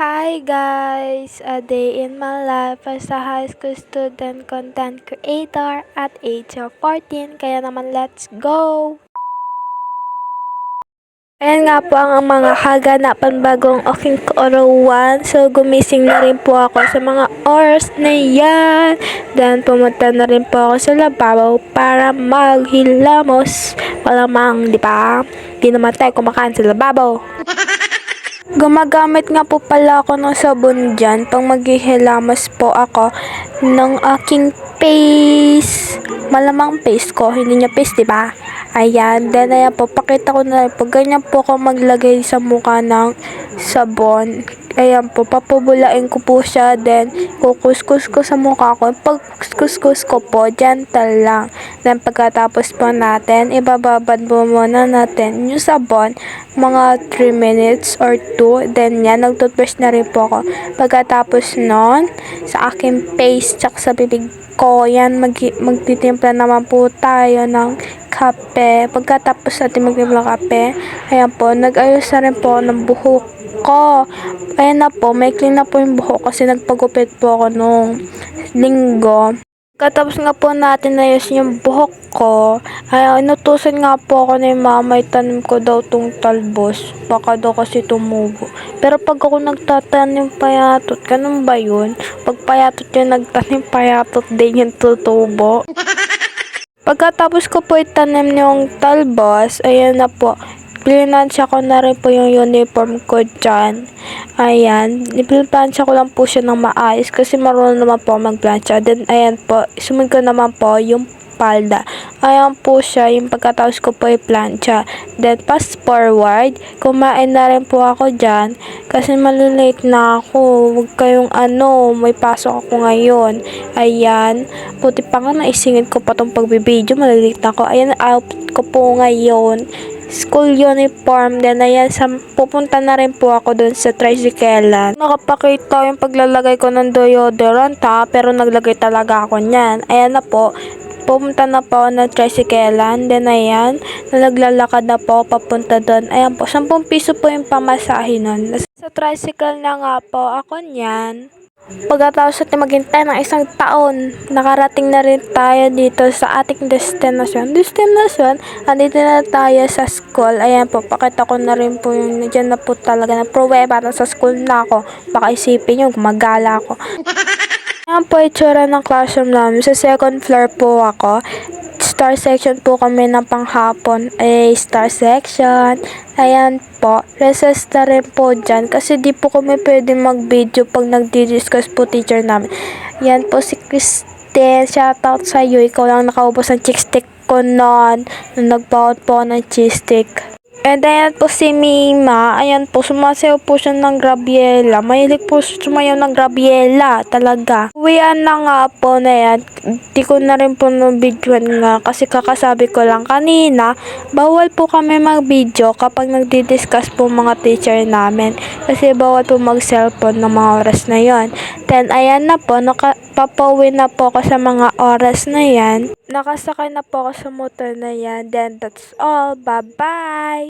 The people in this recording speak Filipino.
Hi guys! A day in my life as a high school student content creator at age of 14. Kaya naman let's go! Ayan nga po ang mga kaganapan bagong aking kaarawan. So, gumising na rin po ako sa mga oras na yan. Then, pumunta na rin po ako sa lababo para maghilamos. Malamang, di ba? Di naman tayo kumakain sa lababo. Gumagamit nga po pala ako ng sabon dyan pang maghihilamos po ako ng aking face. Malamang face ko, hindi niya face, diba? Ayan, then ayan po, pakita ko na rin po. Ganyan po ako maglagay sa mukha ng sabon. Ayan po, papubulain ko po siya, then kukuskus ko sa mukha ko. Pag kuskus ko po, gentle lang. Then pagkatapos po natin, ibababad po muna natin yung sabon, mga 3 minutes or 2. Then yan, nag-toothbrush na rin po ako. Pagkatapos nun, sa aking face, tsaka sa bibig ko, yan, magtitimpla naman po tayo ng kape. Pagkatapos natin magtimpla ng kape, ayan po, nag-ayos na rin po ako ng buhok ko. Ayan na po, maikli na po yung buhok kasi nagpagupit po ako nung linggo. Katapos nga po natin ayusin yung buhok ko, ay inutusan nga po ako ni mama, itanim ko daw tong talbos. Baka daw kasi tumubo. Pero pag ako nagtatanim payatot, ganun ba yun? Pag payatot yung nagtanim payatot din yung tutubo. Pagkatapos ko po itanim yung talbos, ayan na po. Plinansya ko na rin po yung uniform ko dyan. Ayan, niplansya ko lang po siya ng maayos kasi marunong naman po magplansya. Then, ayan po, sumunod ko naman po yung palda. Ayan po siya, yung pagkatapos ko po i-plansya. Then, fast forward, kumain na rin po ako dyan kasi malilate na ako. Huwag kayong may pasok ako ngayon. Ayan, puti pa nga naisingit ko pa tong pagbibideo, malilate na ako. Ayan, outfit ko po ngayon. School uniform, then ayan, pupunta na rin po ako dun sa tricyclean. Nakapakita yung paglalagay ko ng deodorant pero naglagay talaga ako niyan. Ayan na po, pupunta na po ako ng tricyclean, then ayan, naglalakad na po papunta dun. Ayan po, 10 piso po yung pamasahe nun. Sa tricycle na nga po ako niyan. Pagkatapos natin maghintay ng 1 taon, nakarating na rin tayo dito sa ating destinasyon. Andito na tayo sa school. Ayan po, pakita ko na rin po yung nandiyan na po talaga na pruweba na sa school na ako. Baka isipin nyo, gumagala ako. Ayan po itsura ng classroom namin. Sa 2nd floor po ako. Star section po kami ng panghapon. Star section. Ayan po. Recess na rin po dyan. Kasi di po kami pwede mag-video pag nagdi-discuss po teacher namin. Yan po si Kristen. Shoutout sa iyo. Ikaw lang nakaubos ng cheese stick ko noon. Nung nagbaon po ng cheese stick. And ayan po si Mima, ayan po, sumasayaw po siya ng Grabiela. Mahilig po sumayaw ng Grabiela, talaga. Uwian na nga po na yan. Di ko na rin po nabidyoan nga kasi kakasabi ko lang kanina, bawal po kami mag-video kapag nagdi-discuss po mga teacher namin. Kasi bawal po mag-cellphone ng mga oras na yon. Then ayan na po, papauwi na po ako sa mga oras na yan. Nakasakay na po ako sa motor na yan. Then that's all. Bye-bye!